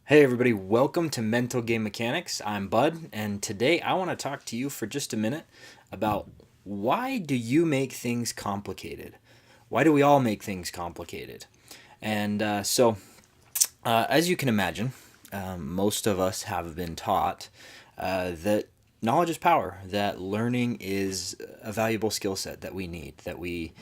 Hey everybody, welcome to Mental Game Mechanics. I'm Bud, and today I want to talk to you for just a minute about why do you make things complicated? Why do we all make things complicated? As you can imagine, most of us have been taught that knowledge is power, that learning is a valuable skill set that we need, that we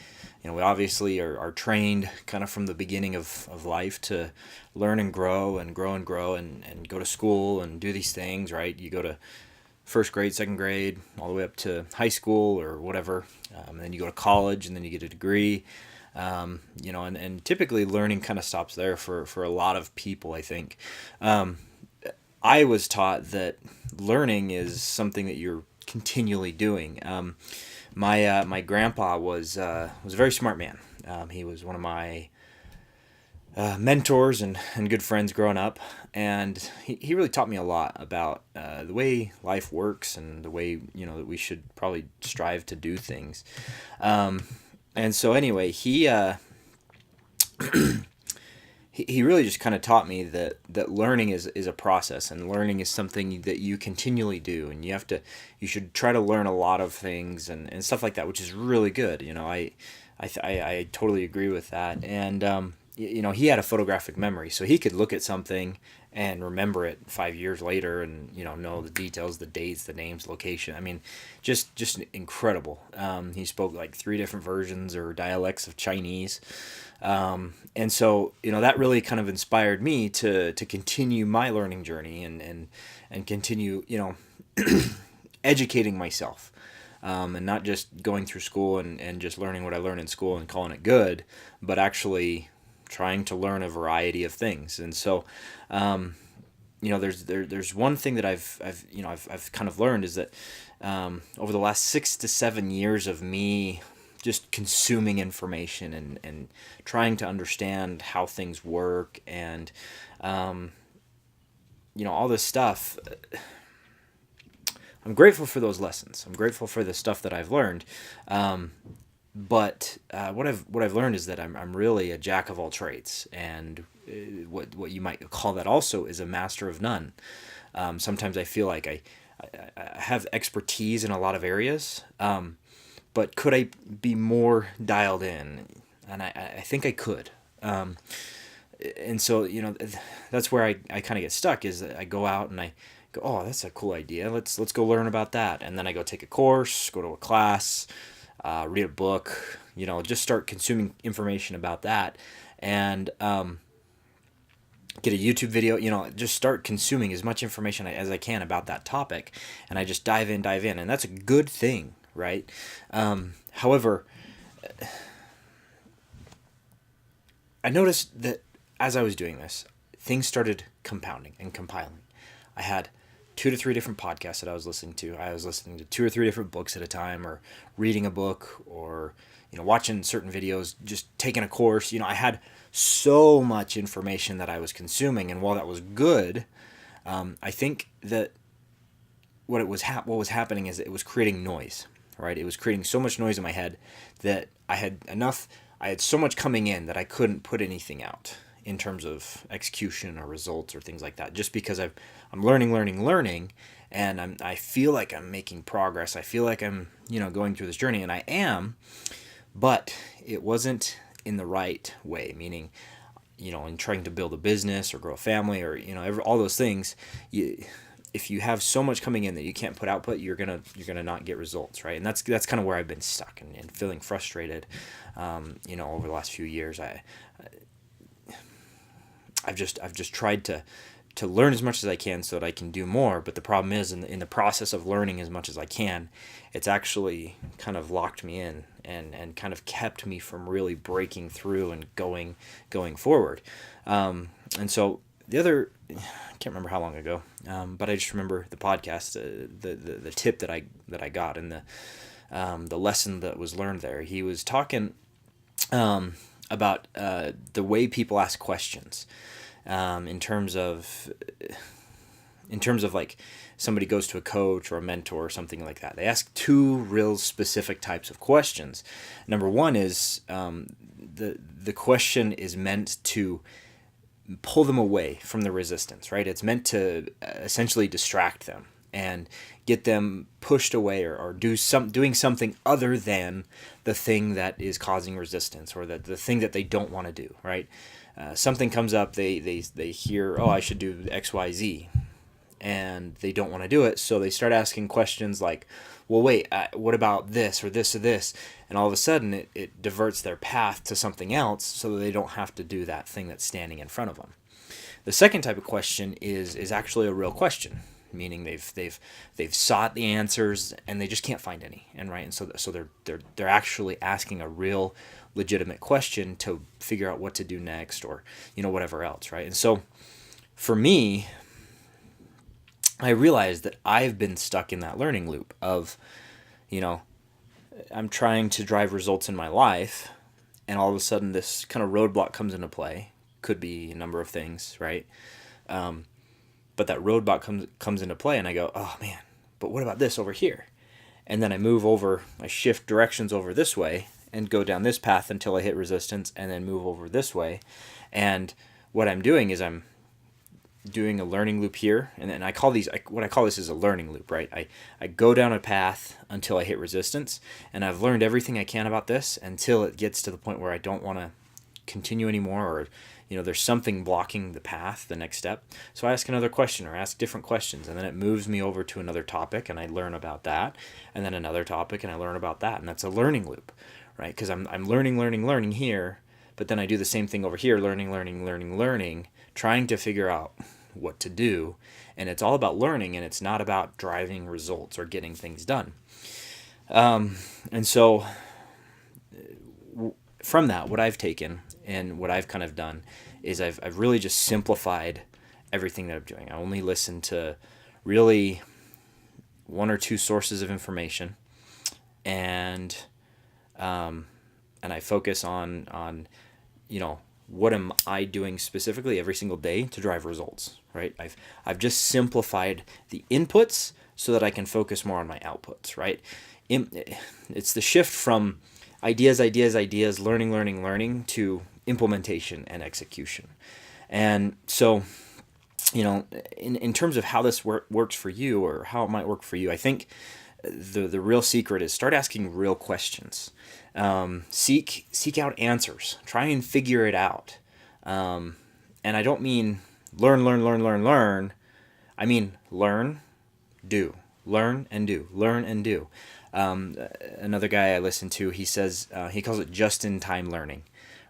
obviously are trained kind of from the beginning of life to learn and grow and grow and grow and go to school and do these things, right? You go to first grade, second grade, all the way up to high school or whatever. And then you go to college and then you get a degree. And typically learning kind of stops there for a lot of people, I think. I was taught that learning is something that you're continually doing. My grandpa was a very smart man. He was one of my mentors and good friends growing up, and he really taught me a lot about the way life works and the way that we should probably strive to do things. And so anyway, he really just kind of taught me that learning is a process, and learning is something that you continually do, and you should try to learn a lot of things and stuff like that, which is really good. I totally agree with that. And he had a photographic memory, so he could look at something and remember it 5 years later, and know the details, the dates, the names, location. I mean, just incredible. He spoke like 3 different versions or dialects of Chinese. And so that really kind of inspired me to continue my learning journey and continue educating myself, and not just going through school and just learning what I learned in school and calling it good, but actually trying to learn a variety of things. And so there's one thing that I've kind of learned is that over the last 6 to 7 years of me just consuming information and trying to understand how things work and all this stuff, I'm grateful for those lessons. I'm grateful for the stuff that I've learned. But what I've learned is that I'm really a jack of all trades, and what you might call that also is a master of none. Sometimes I feel like I have expertise in a lot of areas, but could I be more dialed in? And I think I could. And so that's where I kind of get stuck, is that I go out and I go, oh, that's a cool idea. Let's go learn about that. And then I go take a course, go to a class, read a book, just start consuming information about that, and get a YouTube video, just start consuming as much information as I can about that topic, and I just dive in, and that's a good thing, right? However, I noticed that as I was doing this, things started compounding and compiling. I had 2 to 3 different podcasts that I was listening to. I was listening to 2 or 3 different books at a time, or reading a book, or watching certain videos, just taking a course. I had so much information that I was consuming, and while that was good, I think that what was happening is it was creating noise, right? It was creating so much noise in my head that I had so much coming in that I couldn't put anything out in terms of execution or results or things like that, just because I'm learning, and I feel like I'm making progress. I feel like I'm going through this journey, and I am, but it wasn't in the right way, meaning in trying to build a business or grow a family, or all those things. If you have so much coming in that you can't put output, you're gonna not get results, right? And that's kind of where I've been stuck and feeling frustrated. Over the last few years, I've just tried to learn as much as I can so that I can do more. But the problem is, in the process of learning as much as I can, it's actually kind of locked me in and kind of kept me from really breaking through and going forward. And so I can't remember how long ago, but I just remember the podcast, the tip that I got, and the lesson that was learned there. He was talking about the way people ask questions, in terms of like somebody goes to a coach or a mentor or something like that. They ask 2 real specific types of questions. Number one is the question is meant to pull them away from the resistance, right? It's meant to essentially distract them and get them pushed away or doing something other than the thing that is causing resistance, or the thing that they don't want to do, right? Something comes up, they hear, oh, I should do X, Y, Z, and they don't want to do it, so they start asking questions like, well, wait, what about this or this or this? And all of a sudden it diverts their path to something else so that they don't have to do that thing that's standing in front of them. The second type of question is actually a real question, meaning they've sought the answers and they just can't find any, and so they're actually asking a real legitimate question to figure out what to do next, or whatever else, right? And so for me, I realized that I've been stuck in that learning loop of, I'm trying to drive results in my life, and all of a sudden this kind of roadblock comes into play. Could be a number of things, right? But that roadblock comes into play, and I go, oh man, but what about this over here? And then I shift directions over this way and go down this path until I hit resistance, and then move over this way. And what I'm doing is I'm doing a learning loop here, and then what I call this is a learning loop, right? I go down a path until I hit resistance, and I've learned everything I can about this until it gets to the point where I don't want to continue anymore, or there's something blocking the path, the next step. So I ask another question or ask different questions, and then it moves me over to another topic, and I learn about that, and then another topic, and I learn about that, and that's a learning loop, right? Because I'm learning here, but then I do the same thing over here, learning, trying to figure out what to do, and it's all about learning, and it's not about driving results or getting things done. And so from that, what I've taken and what I've kind of done is I've really just simplified everything that I'm doing. I only listen to really one or two sources of information, and I focus on what am I doing specifically every single day to drive results, right? I've just simplified the inputs so that I can focus more on my outputs, right? It's the shift from ideas, learning to implementation and execution. And so, in terms of how this works for you, or how it might work for you, I think the real secret is start asking real questions. Seek out answers. Try and figure it out. And I don't mean learn. I mean learn, do. Learn and do. Learn and do. Another guy I listen to, he says, he calls it just-in-time learning,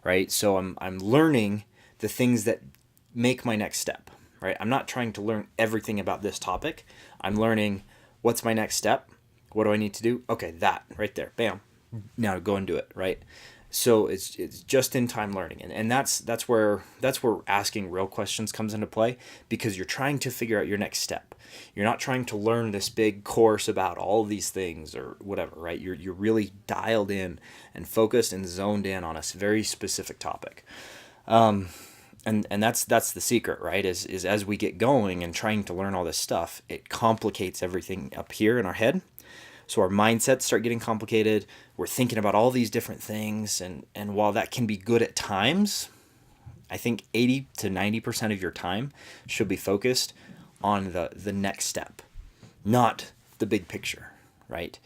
right? So I'm learning the things that make my next step, right? I'm not trying to learn everything about this topic. I'm learning what's my next step. What do I need to do? Okay, that right there, bam. Now go and do it, right? So it's just-in-time learning, and that's where asking real questions comes into play, because you're trying to figure out your next step. You're not trying to learn this big course about all of these things or whatever, right? You're really dialed in and focused and zoned in on a very specific topic. And that's the secret, right? Is as we get going and trying to learn all this stuff, it complicates everything up here in our head. So our mindsets start getting complicated. We're thinking about all these different things. And while that can be good at times, I think 80 to 90% of your time should be focused on the next step, not the big picture, right?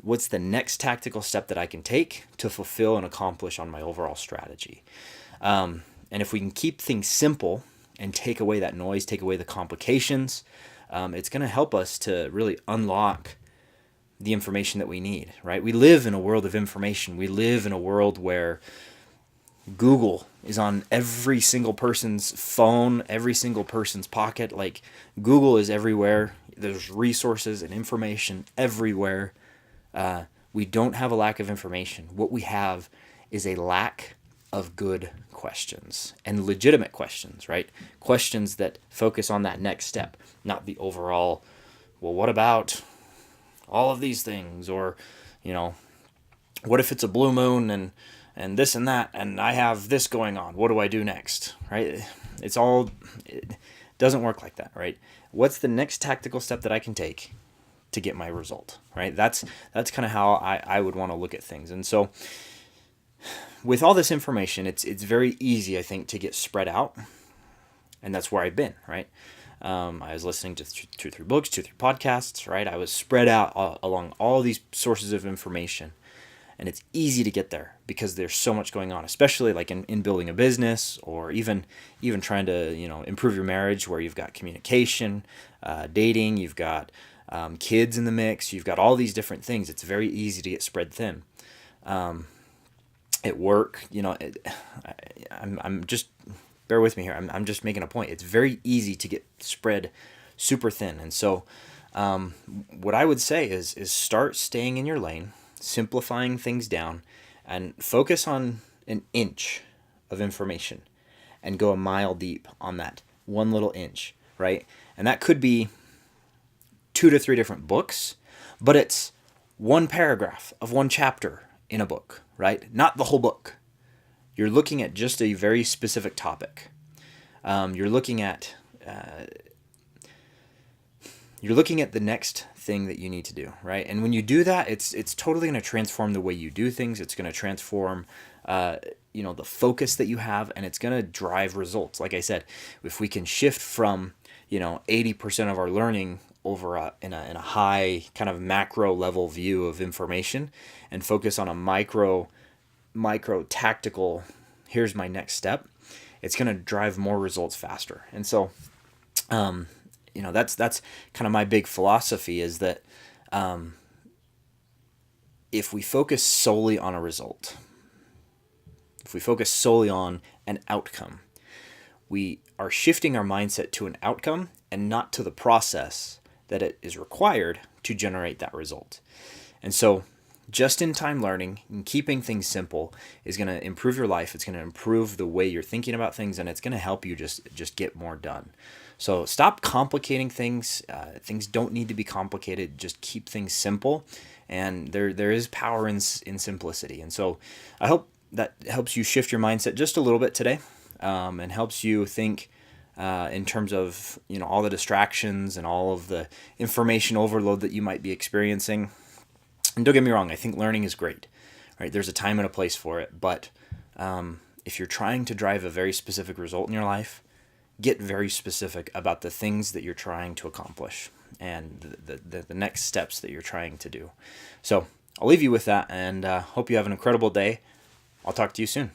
What's the next tactical step that I can take to fulfill and accomplish on my overall strategy? And if we can keep things simple and take away that noise, take away the complications, it's going to help us to really unlock the information that we need, right? We live in a world of information. We live in a world where Google is on every single person's phone, every single person's pocket. Like, Google is everywhere. There's resources and information everywhere. We don't have a lack of information. What we have is a lack of good questions and legitimate questions, right? Questions that focus on that next step, not the overall, well, what about all of these things? Or, what if it's a blue moon and this and that, and I have this going on? What do I do next, right? It doesn't work like that, right? What's the next tactical step that I can take to get my result, right? That's kind of how I would want to look at things. And so with all this information, it's very easy, I think, to get spread out And that's where I've been, right? I was listening to two or three books, two or three podcasts, right? I was spread out along all these sources of information. And it's easy to get there because there's so much going on, especially like in building a business, or even trying to, improve your marriage, where you've got communication, dating, you've got kids in the mix, you've got all these different things. It's very easy to get spread thin. At work, I'm just, bear with me here. I'm just making a point. It's very easy to get spread super thin. And so what I would say is start staying in your lane, simplifying things down, and focus on an inch of information and go a mile deep on that one little inch, right? And that could be 2 to 3 different books, but it's one paragraph of one chapter in a book, right? Not the whole book. You're looking at just a very specific topic. You're looking at the next thing that you need to do, right? And when you do that, it's totally going to transform the way you do things. It's going to transform, the focus that you have, and it's going to drive results. Like I said, if we can shift from, 80% of our learning over in a high kind of macro level view of information, and focus on a micro tactical, here's my next step, it's going to drive more results faster. And so, that's kind of my big philosophy, is that if we focus solely on a result, if we focus solely on an outcome, we are shifting our mindset to an outcome and not to the process that it is required to generate that result. And so just-in-time learning and keeping things simple is going to improve your life. It's going to improve the way you're thinking about things, and it's going to help you just get more done. So stop complicating things. Things don't need to be complicated. Just keep things simple, and there is power in simplicity. And so I hope that helps you shift your mindset just a little bit today, and helps you think in terms of all the distractions and all of the information overload that you might be experiencing. And don't get me wrong, I think learning is great, right? There's a time and a place for it, but if you're trying to drive a very specific result in your life, get very specific about the things that you're trying to accomplish and the next steps that you're trying to do. So I'll leave you with that, and hope you have an incredible day. I'll talk to you soon.